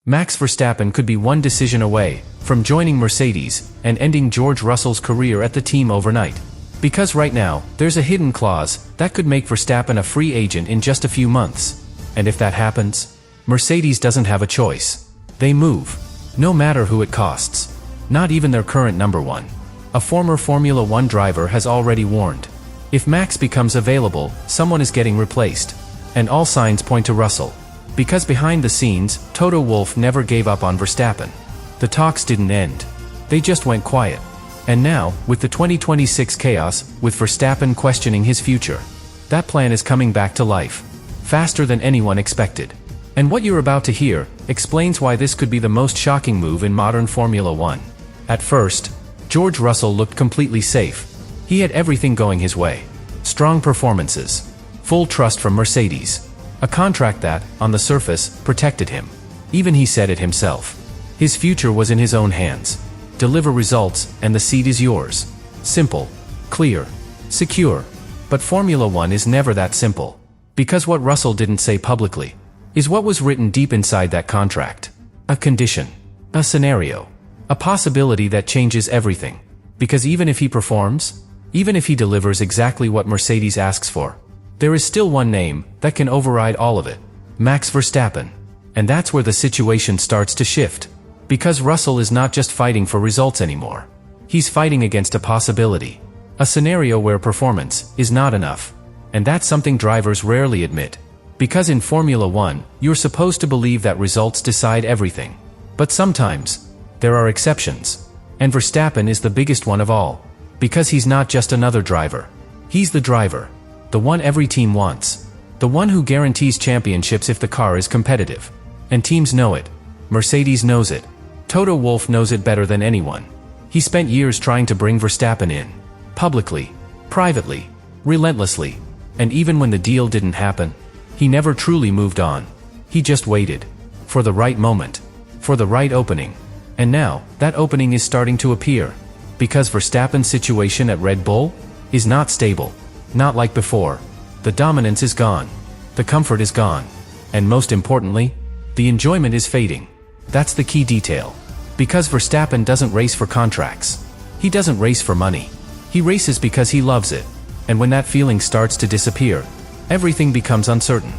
Max Verstappen could be one decision away from joining Mercedes and ending George Russell's career at the team overnight. Because right now, there's a hidden clause that could make Verstappen a free agent in just a few months. And if that happens, Mercedes doesn't have a choice. They move. No matter who it costs. Not even their current number one. A former Formula One driver has already warned. If Max becomes available, someone is getting replaced. And all signs point to Russell. Because behind the scenes, Toto Wolff never gave up on Verstappen. The talks didn't end. They just went quiet. And now, with the 2026 chaos, with Verstappen questioning his future, that plan is coming back to life. Faster than anyone expected. And what you're about to hear explains why this could be the most shocking move in modern Formula One. At first, George Russell looked completely safe. He had everything going his way. Strong performances. Full trust from Mercedes. A contract that, on the surface, protected him. Even he said it himself. His future was in his own hands. Deliver results, and the seat is yours. Simple. Clear. Secure. But Formula One is never that simple. Because what Russell didn't say publicly is what was written deep inside that contract. A condition. A scenario. A possibility that changes everything. Because even if he performs, even if he delivers exactly what Mercedes asks for, there is still one name that can override all of it. Max Verstappen. And that's where the situation starts to shift. Because Russell is not just fighting for results anymore. He's fighting against a possibility. A scenario where performance is not enough. And that's something drivers rarely admit. Because in Formula One, you're supposed to believe that results decide everything. But sometimes, there are exceptions. And Verstappen is the biggest one of all. Because he's not just another driver. He's the driver. The one every team wants. The one who guarantees championships if the car is competitive. And teams know it. Mercedes knows it. Toto Wolff knows it better than anyone. He spent years trying to bring Verstappen in. Publicly. Privately. Relentlessly. And even when the deal didn't happen, he never truly moved on. He just waited. For the right moment. For the right opening. And now, that opening is starting to appear. Because Verstappen's situation at Red Bull is not stable. Not like before. The dominance is gone. The comfort is gone. And most importantly, the enjoyment is fading. That's the key detail. Because Verstappen doesn't race for contracts. He doesn't race for money. He races because he loves it. And when that feeling starts to disappear, everything becomes uncertain.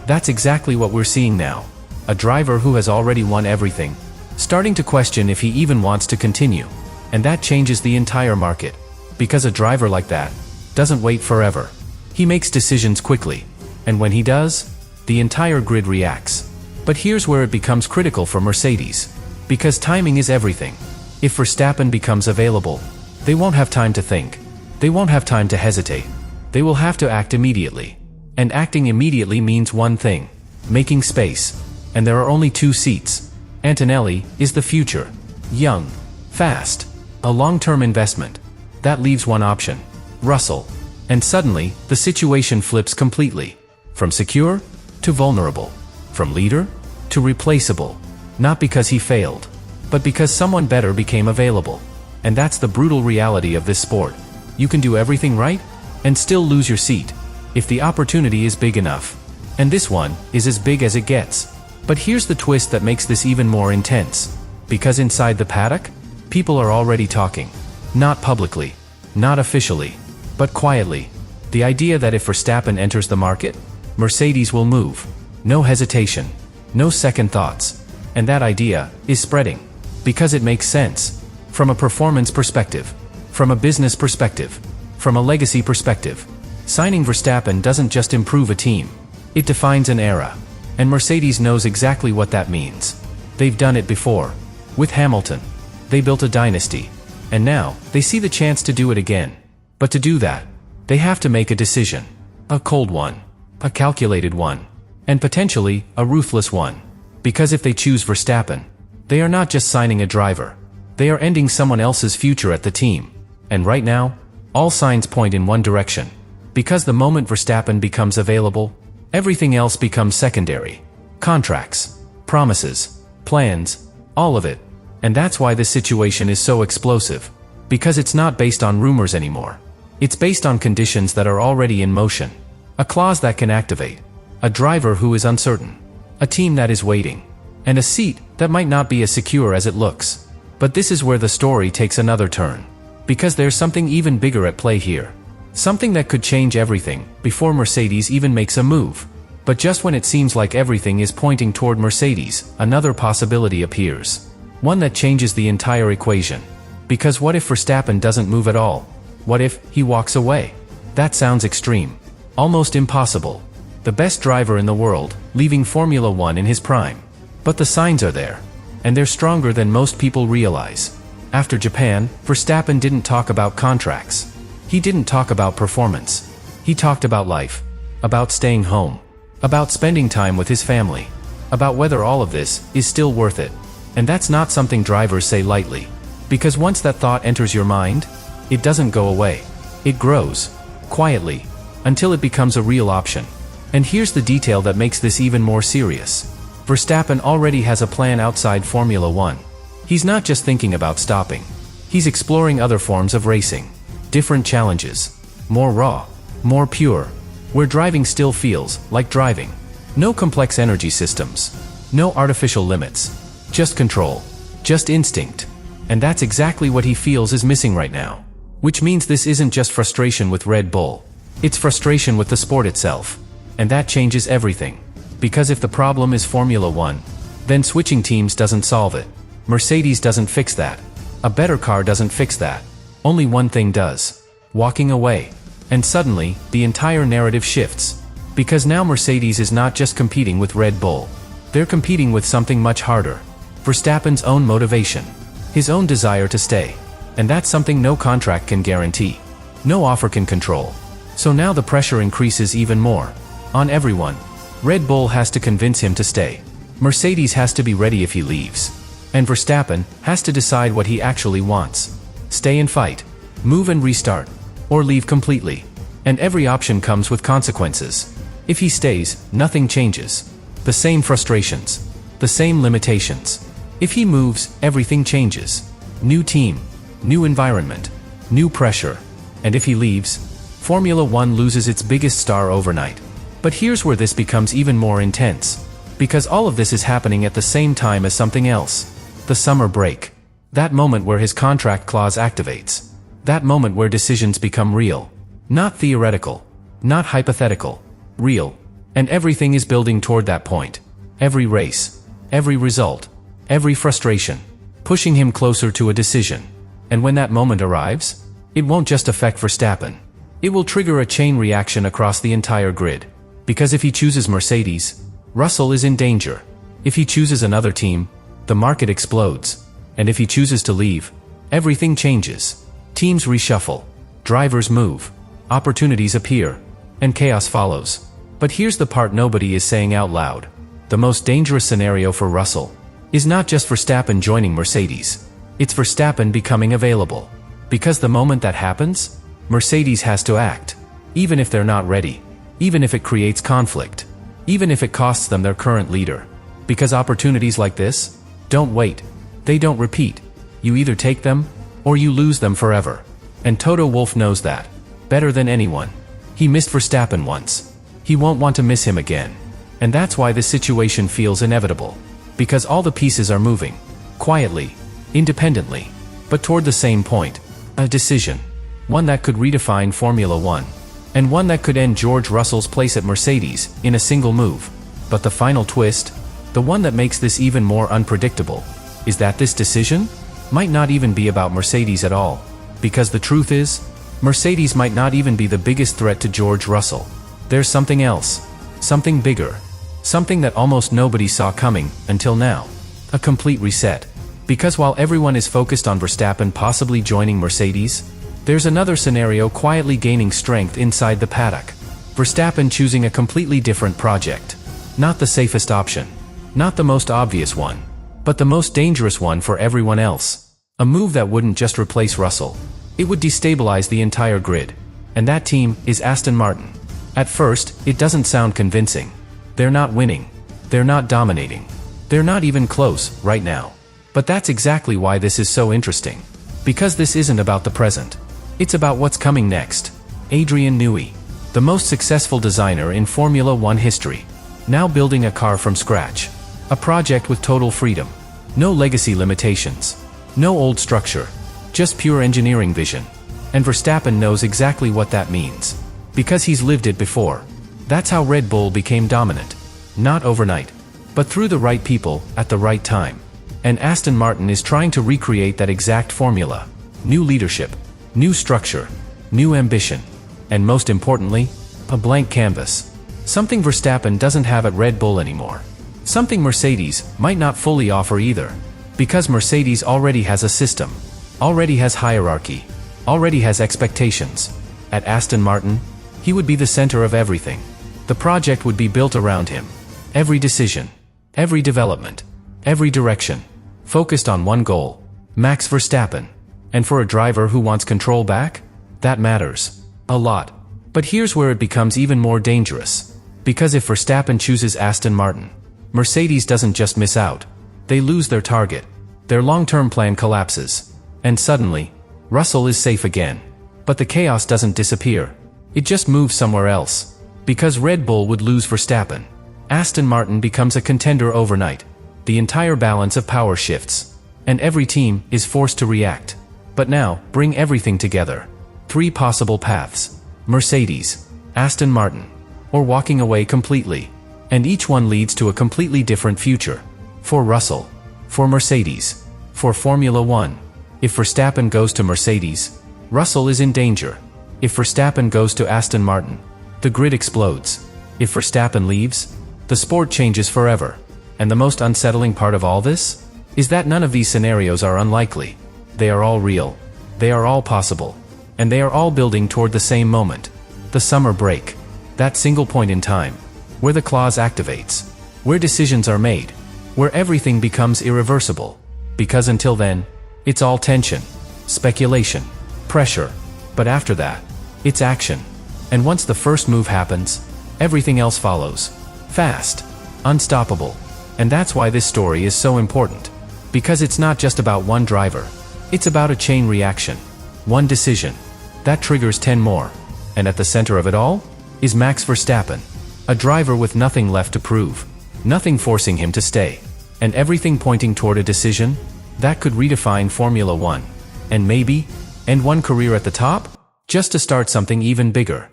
That's exactly what we're seeing now. A driver who has already won everything, starting to question if he even wants to continue. And that changes the entire market. Because a driver like that doesn't wait forever. He makes decisions quickly. And when he does, the entire grid reacts. But here's where it becomes critical for Mercedes. Because timing is everything. If Verstappen becomes available, they won't have time to think. They won't have time to hesitate. They will have to act immediately. And acting immediately means one thing. Making space. And there are only two seats. Antonelli is the future. Young. Fast. A long-term investment. That leaves one option. Russell. And suddenly, the situation flips completely. From secure to vulnerable. From leader to replaceable. Not because he failed, but because someone better became available. And that's the brutal reality of this sport. You can do everything right and still lose your seat if the opportunity is big enough. And this one is as big as it gets. But here's the twist that makes this even more intense. Because inside the paddock, people are already talking. Not publicly, not officially, but quietly. The idea that if Verstappen enters the market, Mercedes will move. No hesitation. No second thoughts. And that idea is spreading. Because it makes sense. From a performance perspective. From a business perspective. From a legacy perspective. Signing Verstappen doesn't just improve a team. It defines an era. And Mercedes knows exactly what that means. They've done it before. With Hamilton. They built a dynasty. And now, they see the chance to do it again. But to do that, they have to make a decision. A cold one. A calculated one. And potentially, a ruthless one. Because if they choose Verstappen, they are not just signing a driver. They are ending someone else's future at the team. And right now, all signs point in one direction. Because the moment Verstappen becomes available, everything else becomes secondary. Contracts, promises, plans, all of it. And that's why this situation is so explosive. Because it's not based on rumors anymore. It's based on conditions that are already in motion. A clause that can activate. A driver who is uncertain. A team that is waiting. And a seat that might not be as secure as it looks. But this is where the story takes another turn. Because there's something even bigger at play here. Something that could change everything before Mercedes even makes a move. But just when it seems like everything is pointing toward Mercedes, another possibility appears. One that changes the entire equation. Because what if Verstappen doesn't move at all? What if he walks away? That sounds extreme. Almost impossible. The best driver in the world, leaving Formula 1 in his prime. But the signs are there. And they're stronger than most people realize. After Japan, Verstappen didn't talk about contracts. He didn't talk about performance. He talked about life. About staying home. About spending time with his family. About whether all of this is still worth it. And that's not something drivers say lightly. Because once that thought enters your mind, it doesn't go away. It grows. Quietly. Until it becomes a real option. And here's the detail that makes this even more serious. Verstappen already has a plan outside Formula 1. He's not just thinking about stopping. He's exploring other forms of racing. Different challenges. More raw. More pure. Where driving still feels like driving. No complex energy systems. No artificial limits. Just control. Just instinct. And that's exactly what he feels is missing right now. Which means this isn't just frustration with Red Bull. It's frustration with the sport itself. And that changes everything. Because if the problem is Formula 1, then switching teams doesn't solve it. Mercedes doesn't fix that. A better car doesn't fix that. Only one thing does. Walking away. And suddenly, the entire narrative shifts. Because now Mercedes is not just competing with Red Bull. They're competing with something much harder. Verstappen's own motivation. His own desire to stay. And that's something no contract can guarantee. No offer can control. So now the pressure increases even more. On everyone. Red Bull has to convince him to stay. Mercedes has to be ready if he leaves. And Verstappen has to decide what he actually wants. Stay and fight. Move and restart. Or leave completely. And every option comes with consequences. If he stays, nothing changes. The same frustrations. The same limitations. If he moves, everything changes. New team. New environment. New pressure. And if he leaves, Formula 1 loses its biggest star overnight. But here's where this becomes even more intense. Because all of this is happening at the same time as something else. The summer break. That moment where his contract clause activates. That moment where decisions become real. Not theoretical. Not hypothetical. Real. And everything is building toward that point. Every race. Every result. Every frustration. Pushing him closer to a decision. And when that moment arrives, it won't just affect Verstappen. It will trigger a chain reaction across the entire grid. Because if he chooses Mercedes, Russell is in danger. If he chooses another team, the market explodes. And if he chooses to leave, everything changes. Teams reshuffle. Drivers move. Opportunities appear. And chaos follows. But here's the part nobody is saying out loud. The most dangerous scenario for Russell is not just Verstappen joining Mercedes. It's Verstappen becoming available. Because the moment that happens, Mercedes has to act. Even if they're not ready. Even if it creates conflict. Even if it costs them their current leader. Because opportunities like this don't wait. They don't repeat. You either take them, or you lose them forever. And Toto Wolff knows that. Better than anyone. He missed Verstappen once. He won't want to miss him again. And that's why this situation feels inevitable. Because all the pieces are moving. Quietly. Independently. But toward the same point. A decision. One that could redefine Formula 1. And one that could end George Russell's place at Mercedes in a single move. But the final twist, the one that makes this even more unpredictable, is that this decision might not even be about Mercedes at all. Because the truth is, Mercedes might not even be the biggest threat to George Russell. There's something else. Something bigger. Something that almost nobody saw coming until now. A complete reset. Because while everyone is focused on Verstappen possibly joining Mercedes, there's another scenario quietly gaining strength inside the paddock. Verstappen choosing a completely different project. Not the safest option. Not the most obvious one. But the most dangerous one for everyone else. A move that wouldn't just replace Russell. It would destabilize the entire grid. And that team is Aston Martin. At first, it doesn't sound convincing. They're not winning. They're not dominating. They're not even close, right now. But that's exactly why this is so interesting. Because this isn't about the present. It's about what's coming next. Adrian Newey, the most successful designer in Formula 1 history, now building a car from scratch. A project with total freedom. No legacy limitations. No old structure. Just pure engineering vision. And Verstappen knows exactly what that means. Because he's lived it before. That's how Red Bull became dominant. Not overnight. But through the right people, at the right time. And Aston Martin is trying to recreate that exact formula. New leadership. New structure. New ambition. And most importantly, a blank canvas. Something Verstappen doesn't have at Red Bull anymore. Something Mercedes might not fully offer either. Because Mercedes already has a system. Already has hierarchy. Already has expectations. At Aston Martin, he would be the center of everything. The project would be built around him. Every decision. Every development. Every direction. Focused on one goal. Max Verstappen. And for a driver who wants control back, that matters. A lot. But here's where it becomes even more dangerous. Because if Verstappen chooses Aston Martin, Mercedes doesn't just miss out. They lose their target. Their long-term plan collapses. And suddenly, Russell is safe again. But the chaos doesn't disappear. It just moves somewhere else. Because Red Bull would lose Verstappen, Aston Martin becomes a contender overnight. The entire balance of power shifts. And every team is forced to react. But now, bring everything together. 3 possible paths. Mercedes, Aston Martin, or walking away completely. And each one leads to a completely different future. For Russell. For Mercedes. For Formula 1. If Verstappen goes to Mercedes, Russell is in danger. If Verstappen goes to Aston Martin, the grid explodes. If Verstappen leaves, the sport changes forever. And the most unsettling part of all this is that none of these scenarios are unlikely. They are all real. They are all possible. And they are all building toward the same moment. The summer break. That single point in time. Where the clause activates. Where decisions are made. Where everything becomes irreversible. Because until then, it's all tension, speculation, pressure. But after that, it's action. And once the first move happens, everything else follows. Fast. Unstoppable. And that's why this story is so important. Because it's not just about one driver. It's about a chain reaction. One decision. That triggers 10 more. And at the center of it all is Max Verstappen. A driver with nothing left to prove. Nothing forcing him to stay. And everything pointing toward a decision that could redefine Formula 1. And maybe end one career at the top, just to start something even bigger.